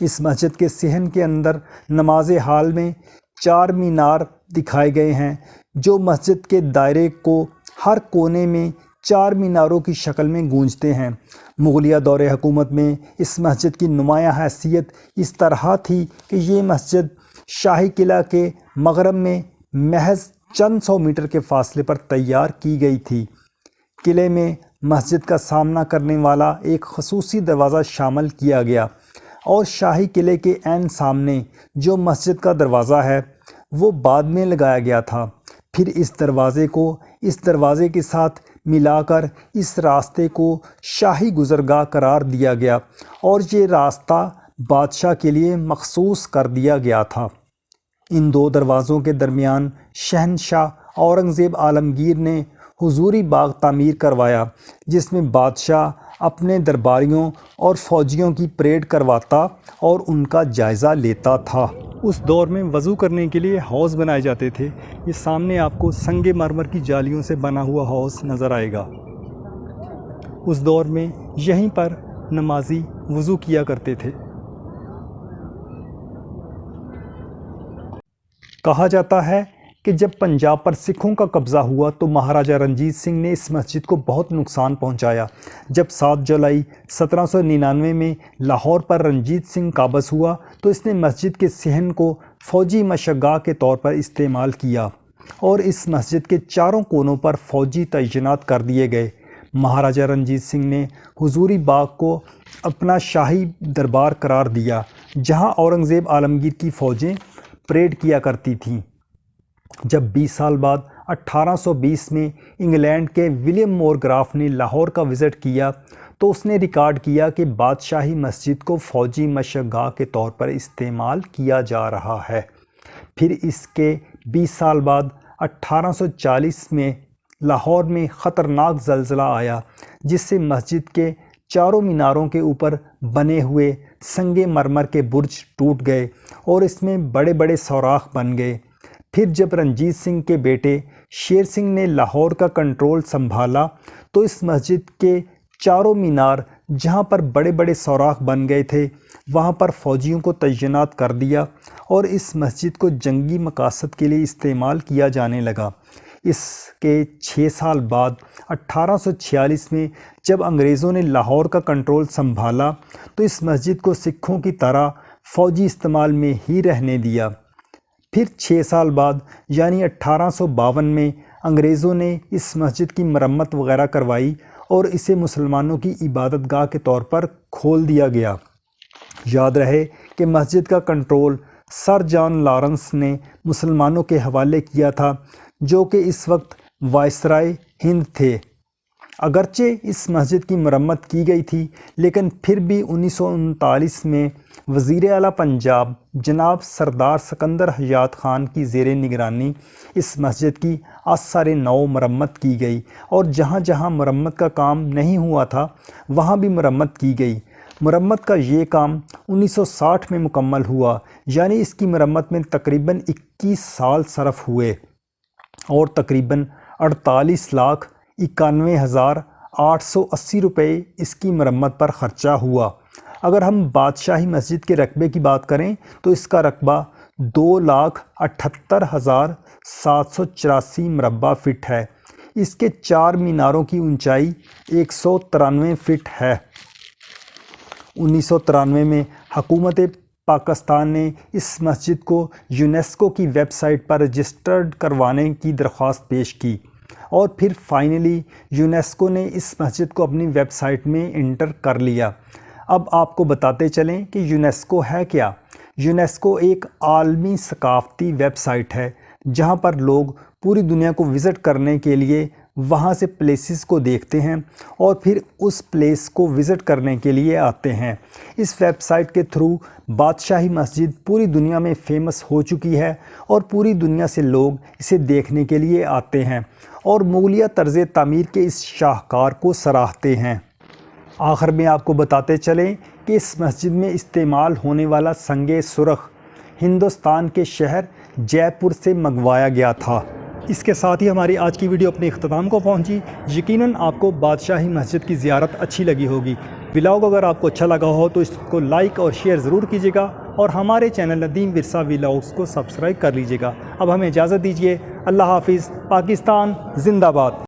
اس مسجد کے صحن کے اندر نماز حال میں 4 مینار دکھائے گئے ہیں جو مسجد کے دائرے کو ہر کونے میں 4 میناروں کی شکل میں گونجتے ہیں۔ مغلیہ دور حکومت میں اس مسجد کی نمایاں حیثیت اس طرح تھی کہ یہ مسجد شاہی قلعہ کے مغرب میں محض چند 100 میٹر کے فاصلے پر تیار کی گئی تھی۔ قلعے میں مسجد کا سامنا کرنے والا ایک خصوصی دروازہ شامل کیا گیا اور شاہی قلعے کے عین سامنے جو مسجد کا دروازہ ہے وہ بعد میں لگایا گیا تھا۔ پھر اس دروازے کو اس دروازے کے ساتھ ملا کر اس راستے کو شاہی گزرگاہ قرار دیا گیا اور یہ راستہ بادشاہ کے لیے مخصوص کر دیا گیا تھا۔ ان 2 دروازوں کے درمیان شہنشاہ اورنگزیب عالمگیر نے حضوری باغ تعمیر کروایا جس میں بادشاہ اپنے درباریوں اور فوجیوں کی پریڈ کرواتا اور ان کا جائزہ لیتا تھا۔ اس دور میں وضو کرنے کے لیے حوض بنائے جاتے تھے۔ یہ سامنے آپ کو سنگ مرمر کی جالیوں سے بنا ہوا حوض نظر آئے گا۔ اس دور میں یہیں پر نمازی وضو کیا کرتے تھے۔ کہا جاتا ہے کہ جب پنجاب پر سکھوں کا قبضہ ہوا تو مہاراجہ رنجیت سنگھ نے اس مسجد کو بہت نقصان پہنچایا۔ جب 7 جولائی 1799 میں لاہور پر رنجیت سنگھ قابض ہوا تو اس نے مسجد کے صحن کو فوجی مشقگاہ کے طور پر استعمال کیا اور اس مسجد کے چاروں کونوں پر فوجی تعینات کر دیے گئے۔ مہاراجہ رنجیت سنگھ نے حضوری باغ کو اپنا شاہی دربار قرار دیا جہاں اورنگزیب عالمگیر کی فوجیں پریڈ کیا کرتی تھیں۔ جب 20 سال بعد 1820 میں انگلینڈ کے ولیم مور گراف نے لاہور کا وزٹ کیا تو اس نے ریکارڈ کیا کہ بادشاہی مسجد کو فوجی مشقگاہ کے طور پر استعمال کیا جا رہا ہے۔ پھر اس کے 20 سال بعد 1840 میں لاہور میں خطرناک زلزلہ آیا جس سے مسجد کے چاروں میناروں کے اوپر بنے ہوئے سنگ مرمر کے برج ٹوٹ گئے اور اس میں بڑے بڑے سوراخ بن گئے۔ پھر جب رنجیت سنگھ کے بیٹے شیر سنگھ نے لاہور کا کنٹرول سنبھالا تو اس مسجد کے چاروں مینار جہاں پر بڑے بڑے سوراخ بن گئے تھے وہاں پر فوجیوں کو تعینات کر دیا اور اس مسجد کو جنگی مقاصد کے لیے استعمال کیا جانے لگا۔ اس کے 6 سال بعد 1846 میں جب انگریزوں نے لاہور کا کنٹرول سنبھالا تو اس مسجد کو سکھوں کی طرح فوجی استعمال میں ہی رہنے دیا۔ پھر 6 سال بعد یعنی 1852 میں انگریزوں نے اس مسجد کی مرمت وغیرہ کروائی اور اسے مسلمانوں کی عبادت گاہ کے طور پر کھول دیا گیا۔ یاد رہے کہ مسجد کا کنٹرول سر جان لارنس نے مسلمانوں کے حوالے کیا تھا جو کہ اس وقت وائسرائے ہند تھے۔ اگرچہ اس مسجد کی مرمت کی گئی تھی لیکن پھر بھی 1939 میں وزیر اعلیٰ پنجاب جناب سردار سکندر حیات خان کی زیر نگرانی اس مسجد کی آثار نو مرمت کی گئی اور جہاں جہاں مرمت کا کام نہیں ہوا تھا وہاں بھی مرمت کی گئی۔ مرمت کا یہ کام 1960 میں مکمل ہوا، یعنی اس کی مرمت میں تقریباً 21 سال صرف ہوئے اور تقریباً 48,91,880 روپے اس کی مرمت پر خرچہ ہوا۔ اگر ہم بادشاہی مسجد کے رقبے کی بات کریں تو اس کا رقبہ 2,78,784 مربع فٹ ہے۔ اس کے 4 میناروں کی اونچائی 193 فٹ ہے۔ 1993 میں حکومت پاکستان نے اس مسجد کو یونیسکو کی ویب سائٹ پر رجسٹرڈ کروانے کی درخواست پیش کی اور پھر فائنلی یونیسکو نے اس مسجد کو اپنی ویب سائٹ میں انٹر کر لیا۔ اب آپ کو بتاتے چلیں کہ یونیسکو ہے کیا۔ یونیسکو ایک عالمی ثقافتی ویب سائٹ ہے جہاں پر لوگ پوری دنیا کو وزٹ کرنے کے لیے وہاں سے پلیسز کو دیکھتے ہیں اور پھر اس پلیس کو وزٹ کرنے کے لیے آتے ہیں۔ اس ویب سائٹ کے تھرو بادشاہی مسجد پوری دنیا میں فیمس ہو چکی ہے اور پوری دنیا سے لوگ اسے دیکھنے کے لیے آتے ہیں اور مغلیہ طرز تعمیر کے اس شاہکار کو سراہتے ہیں۔ آخر میں آپ کو بتاتے چلیں کہ اس مسجد میں استعمال ہونے والا سنگ سرخ ہندوستان کے شہر جے پور سے منگوایا گیا تھا۔ اس کے ساتھ ہی ہماری آج کی ویڈیو اپنے اختتام کو پہنچی۔ یقیناً آپ کو بادشاہی مسجد کی زیارت اچھی لگی ہوگی۔ ولاگ اگر آپ کو اچھا لگا ہو تو اس کو لائک اور شیئر ضرور کیجیے گا، اور ہمارے چینل ندیم ورثہ ولاگز کو سبسکرائب کر لیجیے گا۔ اب ہمیں اجازت دیجیے، اللہ حافظ، پاکستان زندہ باد۔